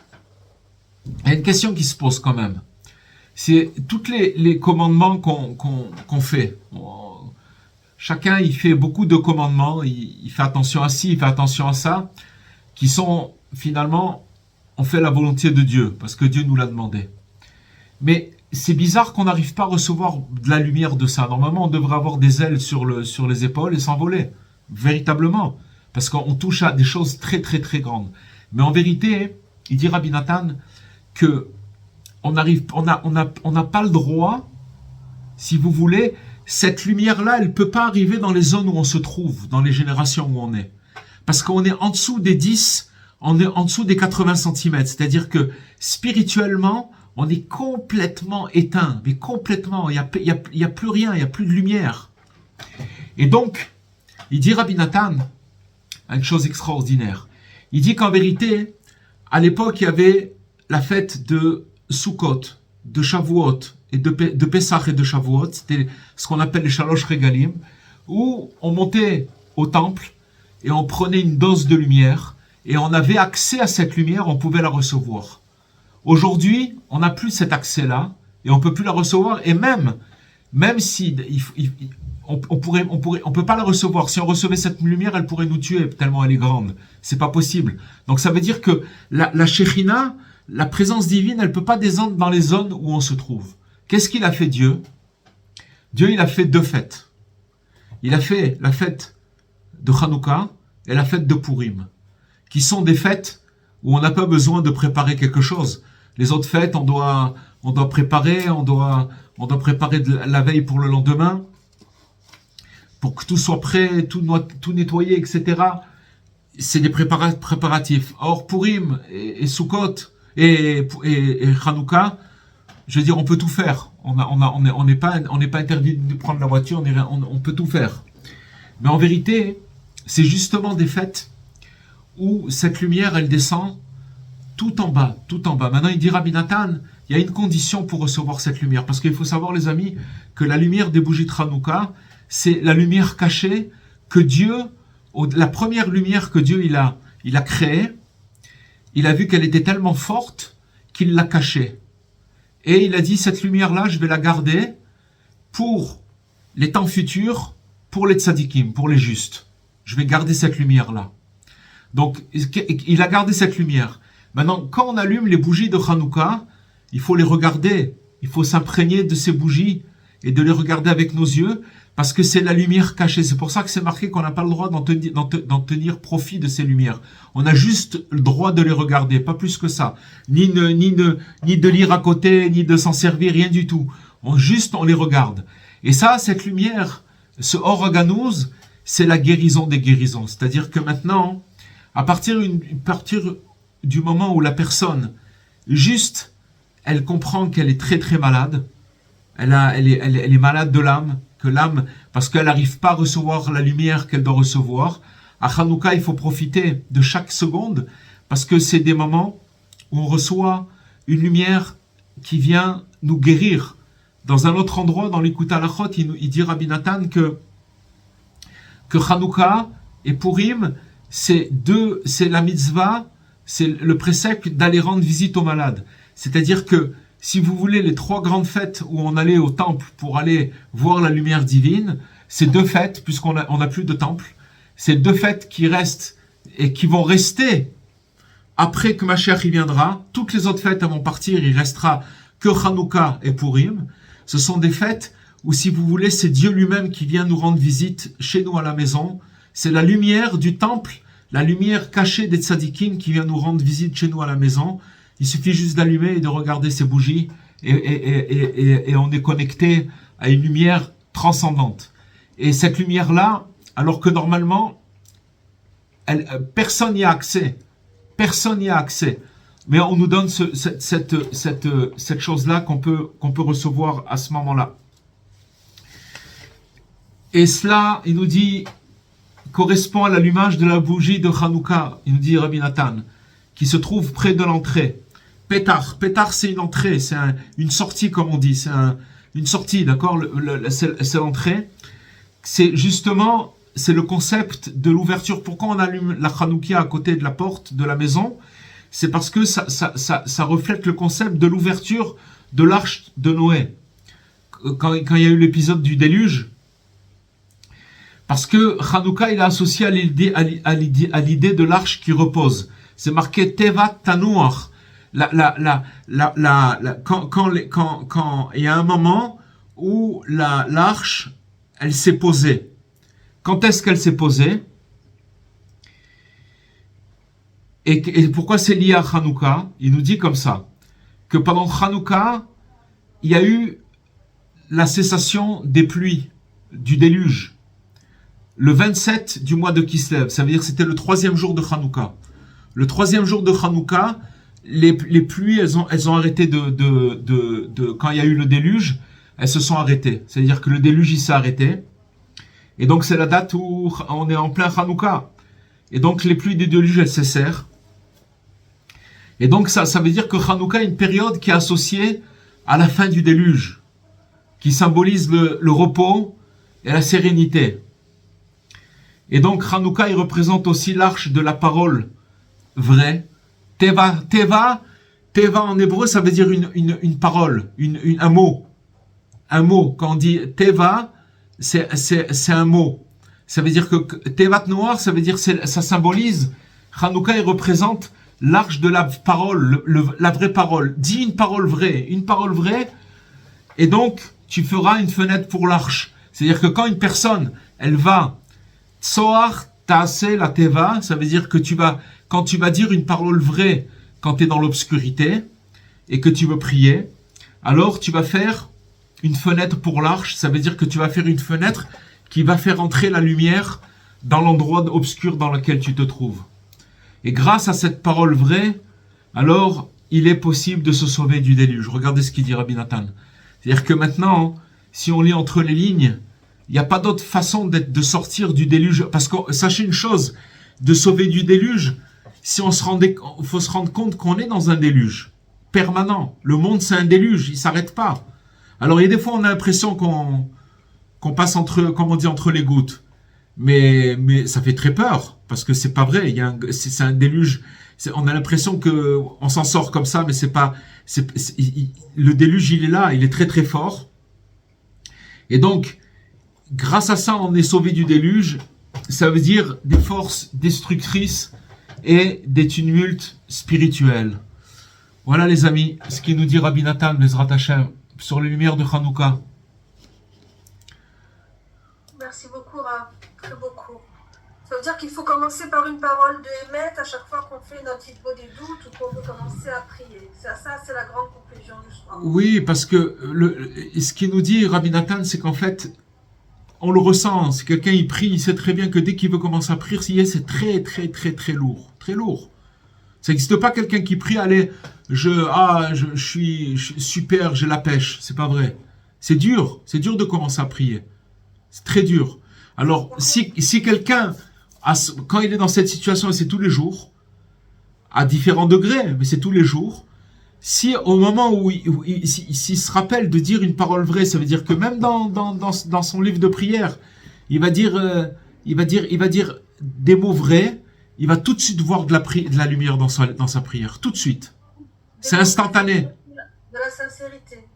il y a une question qui se pose quand même. C'est tous les commandements qu'on fait. Chacun, il fait beaucoup de commandements, il fait attention à ci, il fait attention à ça, qui sont finalement, on fait la volonté de Dieu, parce que Dieu nous l'a demandé. Mais c'est bizarre qu'on n'arrive pas à recevoir de la lumière de ça. Normalement, on devrait avoir des ailes sur les épaules et s'envoler, véritablement, parce qu'on touche à des choses très très très grandes. Mais en vérité, il dit Rabbi Nathan que on n'a pas le droit, si vous voulez, cette lumière-là, elle ne peut pas arriver dans les zones où on se trouve, dans les générations où on est. Parce qu'on est en dessous des 10, on est en dessous des 80 cm. C'est-à-dire que spirituellement, on est complètement éteint, mais complètement, il y a plus rien, il n'y a plus de lumière. Et donc, il dit Rabbi Nathan une chose extraordinaire. Il dit qu'en vérité, à l'époque, il y avait la fête de Sukkot, de Shavuot, et de Pessah et de Shavuot, c'était ce qu'on appelle les Shalosh Regalim, où on montait au temple et on prenait une dose de lumière et on avait accès à cette lumière, on pouvait la recevoir. Aujourd'hui, on n'a plus cet accès-là et on peut plus la recevoir, et même si on peut pas la recevoir. Si on recevait cette lumière, elle pourrait nous tuer tellement elle est grande. C'est pas possible. Donc ça veut dire que la Shekhinah, la présence divine, elle peut pas descendre dans les zones où on se trouve. Qu'est-ce qu'il a fait Dieu ? Dieu, il a fait deux fêtes. Il a fait la fête de Hanouka et la fête de Purim, qui sont des fêtes où on n'a pas besoin de préparer quelque chose. Les autres fêtes, on doit préparer, on doit préparer la veille pour le lendemain, pour que tout soit prêt, tout nettoyer, etc. C'est des préparatifs. Or, Purim et Sukkot et Hanouka, je veux dire, on peut tout faire. On n'est pas interdit de prendre la voiture, on peut tout faire. Mais en vérité, c'est justement des fêtes où cette lumière, elle descend tout en bas, tout en bas. Maintenant, il dit Rabbi Nathan, il y a une condition pour recevoir cette lumière. Parce qu'il faut savoir, les amis, que la lumière des bougies de Hanouka, c'est la lumière cachée que Dieu, la première lumière que Dieu il a créée, il a vu qu'elle était tellement forte qu'il l'a cachée. Et il a dit, cette lumière-là, je vais la garder pour les temps futurs, pour les tzadikim, pour les justes. Je vais garder cette lumière-là. Donc, il a gardé cette lumière. Maintenant, quand on allume les bougies de Hanouka, il faut les regarder. Il faut s'imprégner de ces bougies et de les regarder avec nos yeux, parce que c'est la lumière cachée. C'est pour ça que c'est marqué qu'on n'a pas le droit d'en tenir profit de ces lumières. On a juste le droit de les regarder, pas plus que ça. Ni de lire à côté, ni de s'en servir, rien du tout. On les regarde. Et ça, cette lumière, ce Oraganouz, c'est la guérison des guérisons. C'est-à-dire que maintenant, à partir du moment où la personne, juste, elle comprend qu'elle est très très malade, elle est malade de l'âme, que l'âme, parce qu'elle n'arrive pas à recevoir la lumière qu'elle doit recevoir. À Hanouka, il faut profiter de chaque seconde, parce que c'est des moments où on reçoit une lumière qui vient nous guérir. Dans un autre endroit, dans l'Ikut Halachot, il dit Rabbi Nathan que Hanouka et Purim, c'est la mitzvah, c'est le précepte d'aller rendre visite aux malades. C'est-à-dire que, si vous voulez, les 3 grandes fêtes où on allait au temple pour aller voir la lumière divine, ces 2 fêtes, puisqu'on n'a plus de temple, ces 2 fêtes qui restent et qui vont rester après que Mashiach y viendra, toutes les autres fêtes vont partir, il restera que Hanouka et Purim. Ce sont des fêtes où, si vous voulez, c'est Dieu lui-même qui vient nous rendre visite chez nous à la maison. C'est la lumière du temple, la lumière cachée des tzadikim qui vient nous rendre visite chez nous à la maison. Il suffit juste d'allumer et de regarder ces bougies et on est connecté à une lumière transcendante. Et cette lumière-là, alors que normalement, personne n'y a accès. Personne n'y a accès. Mais on nous donne cette chose-là qu'on peut recevoir à ce moment-là. Et cela, il nous dit, correspond à l'allumage de la bougie de Hanouka, il nous dit Rabbi Nathan, qui se trouve près de l'entrée. Pétard, c'est une entrée, c'est une sortie, comme on dit. C'est une sortie, d'accord, c'est l'entrée. C'est justement, c'est le concept de l'ouverture. Pourquoi on allume la Hanoukia à côté de la porte de la maison? C'est parce que ça reflète le concept de l'ouverture de l'arche de Noé. Quand il y a eu l'épisode du déluge, parce que Hanouka, il est associé à l'idée de l'arche qui repose. C'est marqué Tevat Tanuach. Quand il y a un moment où l'arche, elle s'est posée. Quand est-ce qu'elle s'est posée? Et pourquoi c'est lié à Hanouka? Il nous dit comme ça, que pendant Hanouka, il y a eu la cessation des pluies, du déluge. Le 27 du mois de Kislev, ça veut dire que c'était le 3e jour de Hanouka. Le 3e jour de Hanouka, les pluies, elles ont arrêté quand il y a eu le déluge, elles se sont arrêtées. C'est-à-dire que le déluge, il s'est arrêté. Et donc, c'est la date où on est en plein Hanouka. Et donc, les pluies du déluge, elles cessèrent. Et donc, ça veut dire que Hanouka est une période qui est associée à la fin du déluge, qui symbolise le repos et la sérénité. Et donc, Hanouka, il représente aussi l'arche de la parole vraie. Teva en hébreu, ça veut dire une parole, un mot. Un mot. Quand on dit Teva, c'est un mot. Ça veut dire que Tevat Noir, ça veut dire ça symbolise. Hanouka, il représente l'arche de la parole, la vraie parole. Dis une parole vraie, et donc tu feras une fenêtre pour l'arche. C'est-à-dire que quand une personne, elle va Tsoar Taase la Teva, ça veut dire que quand tu vas dire une parole vraie, quand tu es dans l'obscurité, et que tu veux prier, alors tu vas faire une fenêtre pour l'arche, ça veut dire que tu vas faire une fenêtre qui va faire entrer la lumière dans l'endroit obscur dans lequel tu te trouves. Et grâce à cette parole vraie, alors il est possible de se sauver du déluge. Regardez ce qu'il dit Rabbi Nathan. C'est-à-dire que maintenant, si on lit entre les lignes, il n'y a pas d'autre façon de sortir du déluge. Parce que sachez une chose, de sauver du déluge, il faut se rendre compte qu'on est dans un déluge permanent. Le monde, c'est un déluge, il ne s'arrête pas. Alors, il y a des fois, on a l'impression qu'on passe entre, comme on dit, entre les gouttes. Mais ça fait très peur, parce que c'est pas vrai. C'est un déluge. On a l'impression que on s'en sort comme ça, mais c'est pas. Le déluge, il est là, il est très très fort. Et donc, grâce à ça, on est sauvé du déluge. Ça veut dire des forces destructrices et des tumultes spirituels. Voilà les amis, ce qui nous dit Rabbi Nathan, Bezrat Hashem, sur les lumières de Hanouka. Merci beaucoup, Rav. Très beaucoup. Ça veut dire qu'il faut commencer par une parole de Hémet à chaque fois qu'on fait notre hitbo des doutes ou qu'on veut commencer à prier. Ça c'est la grande conclusion du soir. Oui, parce que ce qui nous dit Rabbi Nathan, c'est qu'en fait, on le ressent. Si quelqu'un il prie, il sait très bien que dès qu'il veut commencer à prier, c'est très très très très lourd. Très lourd. Ça n'existe pas quelqu'un qui prie, allez, je suis super, j'ai la pêche. C'est pas vrai. C'est dur de commencer à prier. C'est très dur. Alors, si quelqu'un, quand il est dans cette situation, et c'est tous les jours, à différents degrés, mais c'est tous les jours, si au moment où s'il se rappelle de dire une parole vraie, ça veut dire que même dans son livre de prière, il va dire des mots vrais, il va tout de suite voir de la lumière dans sa prière, tout de suite. C'est instantané. De la sincérité.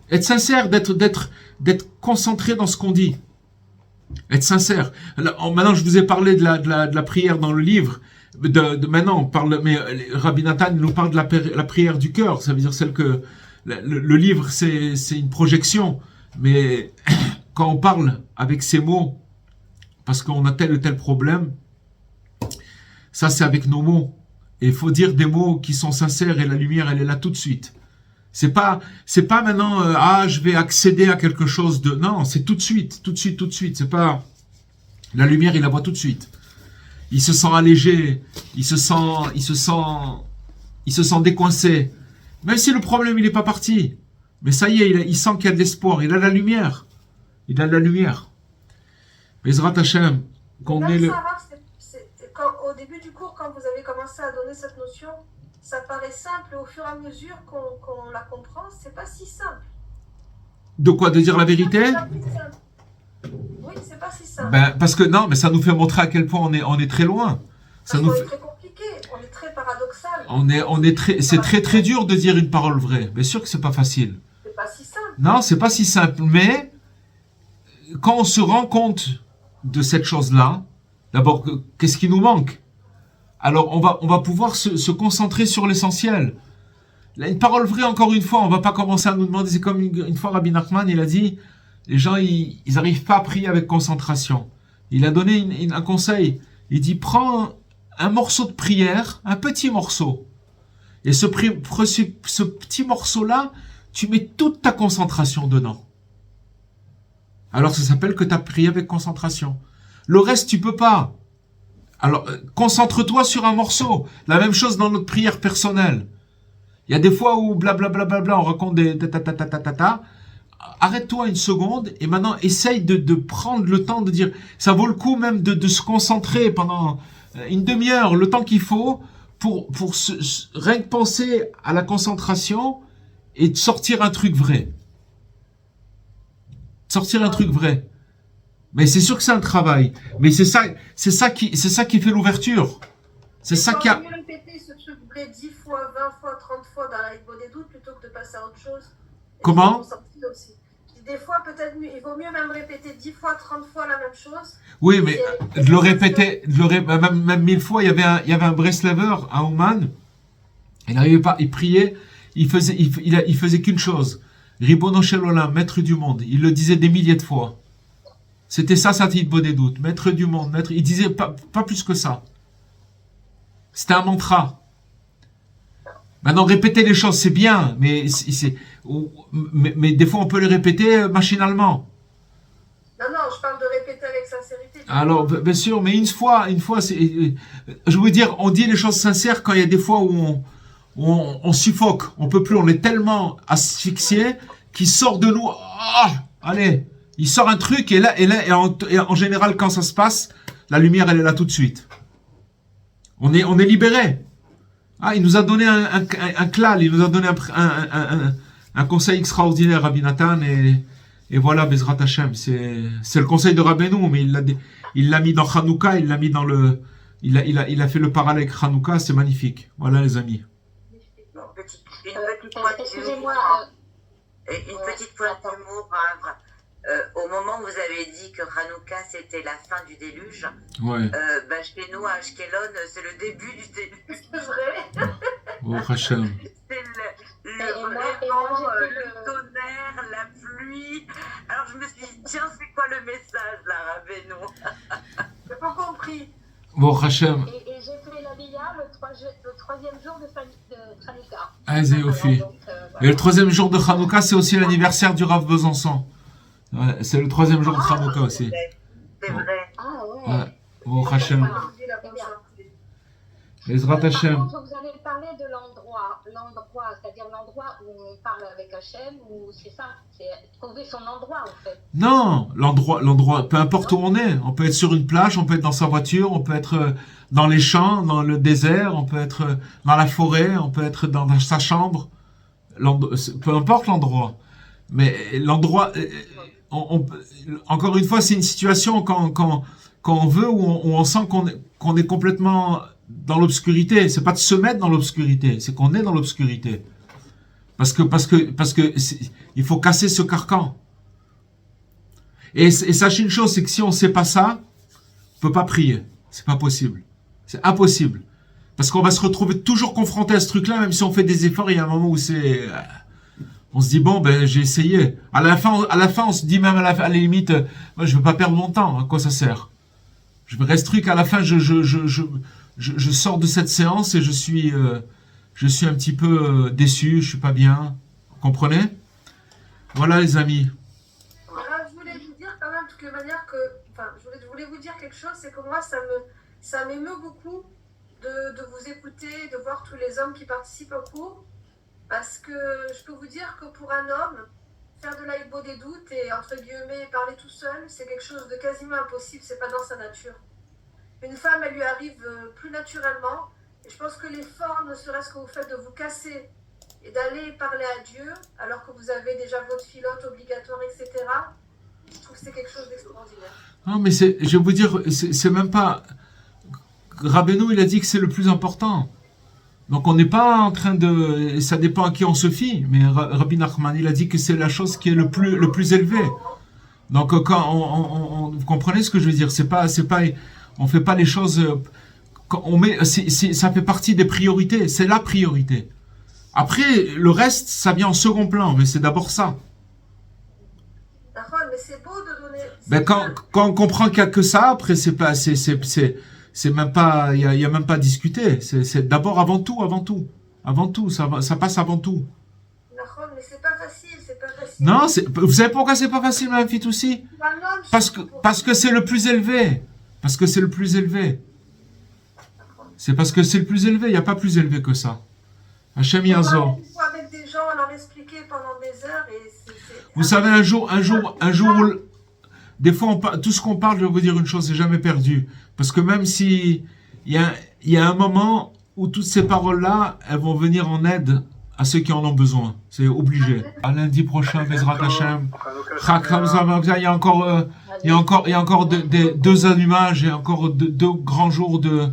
Être sincère, d'être concentré dans ce qu'on dit. Être sincère. Maintenant, je vous ai parlé de la prière dans le livre. Maintenant, on parle, mais Rabbi Nathan nous parle de la prière du cœur. Ça veut dire celle que le livre, c'est une projection. Mais quand on parle avec ces mots, parce qu'on a tel ou tel problème, ça c'est avec nos mots. Et il faut dire des mots qui sont sincères et la lumière, elle est là tout de suite. C'est pas maintenant, je vais accéder à quelque chose de, non, c'est tout de suite. C'est pas, la lumière, il la voit tout de suite. Il se sent allégé, il se sent décoincé. Même si le problème, il n'est pas parti. Mais ça y est, il sent qu'il y a de l'espoir, il a la lumière. Bezrat Hashem, qu'on est le... Au début du cours, quand vous avez commencé à donner cette notion, ça paraît simple, et au fur et à mesure qu'on la comprend, c'est pas si simple. De quoi? De dire la vérité? Oui, c'est pas si simple. Parce que non, mais ça nous fait montrer à quel point on est très loin. C'est très compliqué, on est très paradoxal. C'est très très dur de dire une parole vraie. Bien sûr que c'est pas facile. C'est pas si simple. Non, c'est pas si simple. Mais quand on se rend compte de cette chose-là, d'abord, qu'est-ce qui nous manque? Alors, on va pouvoir se concentrer sur l'essentiel. Une parole vraie, encore une fois, on va pas commencer à nous demander, c'est comme une fois Rabbi Nachman, il a dit, les gens, ils arrivent pas à prier avec concentration. Il a donné un conseil. Il dit, prends un morceau de prière, un petit morceau. Et ce petit morceau-là, tu mets toute ta concentration dedans. Alors, ça s'appelle que tu as prié avec concentration. Le reste, tu peux pas. Alors, concentre-toi sur un morceau. La même chose dans notre prière personnelle. Il y a des fois où blablabla, on raconte des ta. Arrête-toi une seconde et maintenant essaye de prendre le temps de dire. Ça vaut le coup même de se concentrer pendant une demi-heure, le temps qu'il faut pour rien que penser à la concentration et de sortir un truc vrai. Mais c'est sûr que c'est un travail. Mais c'est ça qui fait l'ouverture. C'est ça qui a... mieux répéter ce truc vrai 10 fois, 20 fois, 30 fois dans la hitbo des doutes plutôt que de passer à autre chose. Comment? Des fois, peut-être, il vaut mieux même répéter 10 fois, 30 fois la même chose. Oui, mais de le répéter, même 1000 fois, il y avait un Breslever, un Ouman, il n'arrivait pas, il priait, il faisait qu'une chose. Ribono Shel Olam, maître du monde. Il le disait des milliers de fois. C'était ça, sa hitbo des doutes. Maître du monde, maître. Il disait pas plus que ça. C'était un mantra. Maintenant, répéter les choses, c'est bien, mais des fois, on peut les répéter machinalement. Non, je parle de répéter avec sincérité. Alors, bien sûr, mais une fois, c'est... Je veux dire, on dit les choses sincères quand il y a des fois où on suffoque. On peut plus, on est tellement asphyxié qu'il sort de nous. Allez, il sort un truc et en général, quand ça se passe, la lumière, elle est là tout de suite. On est libéré. Il nous a donné un klal, il nous a donné un conseil extraordinaire, Rabbi Nathan, Et voilà, Bezrat Hashem, c'est le conseil de Rabbeinu, mais il l'a mis dans Hanouka, il l'a mis dans le, il a fait le parallèle avec Hanouka, c'est magnifique. Voilà les amis. Une petite pointe Excusez-moi, d'humour, au moment où vous avez dit que Hanouka c'était la fin du déluge, Ouais. chez nous à Ashkelon c'est le début du déluge. C'est vrai. Oh Hashem. C'est Et moi, vraiment j'ai fait le tonnerre, la pluie. Alors je me suis dit, tiens, c'est quoi le message là, Rabbeinu? J'ai pas compris. Bon Hashem. et j'ai fait la Bia le troisième jour de Hanouka. Ah, c'est Yofi. Alors, donc, Et voilà. le troisième jour de Hanouka, c'est aussi l'anniversaire du Rav Besançon. Ouais, c'est le troisième jour de Hanouka aussi. C'est vrai. Ah ouais. Ouais. Bon Hashem. Ah, Je dis là comme bien. ça. Bezrat Par Hashem. contre, vous avez parlé de l'endroit, c'est-à-dire l'endroit où on parle avec Hachem, ou c'est ça, c'est trouver son endroit en fait. Non, l'endroit, peu importe où on est. On peut être sur une plage, on peut être dans sa voiture, on peut être dans les champs, dans le désert, on peut être dans la forêt, on peut être dans sa chambre. Peu importe l'endroit. Mais l'endroit, encore une fois, c'est une situation quand on veut, où on sent qu'on est complètement dans l'obscurité. C'est pas de se mettre dans l'obscurité, c'est qu'on est dans l'obscurité. Parce que il faut casser ce carcan. Et sachez une chose, c'est que si on sait pas ça, on peut pas prier. C'est pas possible. C'est impossible. Parce qu'on va se retrouver toujours confronté à ce truc-là, même si on fait des efforts, il y a un moment où on se dit, bon, ben, j'ai essayé. À la fin, on se dit même à la limite, moi, je veux pas perdre mon temps. À quoi ça sert? Je me reste truc, à la fin, je sors de cette séance et je suis un petit peu déçu, je suis pas bien. Vous comprenez? Voilà, les amis. Voilà, je voulais vous dire quand même, de toutes les manières, je voulais vous dire quelque chose, c'est que moi, ça m'émeut beaucoup de vous écouter, de voir tous les hommes qui participent au cours, parce que je peux vous dire que pour un homme, faire de l'aïbo des doutes et, entre guillemets, parler tout seul, c'est quelque chose de quasiment impossible, c'est pas dans sa nature. Une femme, elle lui arrive plus naturellement, et je pense que l'effort, ne serait-ce que vous faites de vous casser et d'aller parler à Dieu, alors que vous avez déjà votre filote obligatoire, etc., je trouve que c'est quelque chose d'extraordinaire. Non, mais je vais vous dire, c'est même pas... Rabbeinu, il a dit que c'est le plus important. Donc on n'est pas en train de... Ça dépend à qui on se fie, mais Rabbi Nachman, il a dit que c'est la chose qui est le plus élevé. Donc quand vous comprenez ce que je veux dire, c'est pas, on fait pas les choses... Quand on met, ça fait partie des priorités, c'est la priorité. Après, le reste, ça vient en second plan, mais c'est d'abord ça. D'accord, mais c'est beau de donner... Ben quand on comprend qu'il n'y a que ça, après c'est même pas, il y a même pas à discuter. C'est d'abord avant tout, ça passe avant tout. D'accord, mais c'est pas facile, Non, vous savez pourquoi c'est pas facile, Mme Fitoussi? Parce que c'est le plus élevé. Parce que c'est le plus élevé. C'est parce que c'est le plus élevé. Il n'y a pas plus élevé que ça. Hachem Yazor. Avec des gens, on leur expliquait pendant des heures et Vous savez, un jour, des fois, tout ce qu'on parle, je vais vous dire une chose, c'est jamais perdu. Parce que même si il y a un moment où toutes ces paroles-là, elles vont venir en aide à ceux qui en ont besoin. C'est obligé. À lundi prochain, Bezrat Hashem. Il y a encore deux allumages et encore deux grands jours de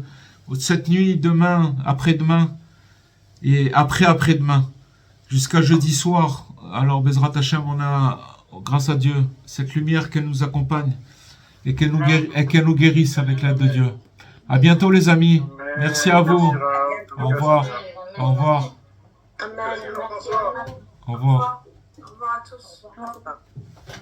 cette nuit, demain, après-demain et après-après-demain. Jusqu'à jeudi soir. Alors, Bezrat Hashem, on a, grâce à Dieu, cette lumière qu'elle nous accompagne et qu'elle nous guérisse avec l'aide de Dieu. À bientôt, les amis. Merci à vous. Au revoir. Au revoir. Amen. Au revoir. Au revoir à tous.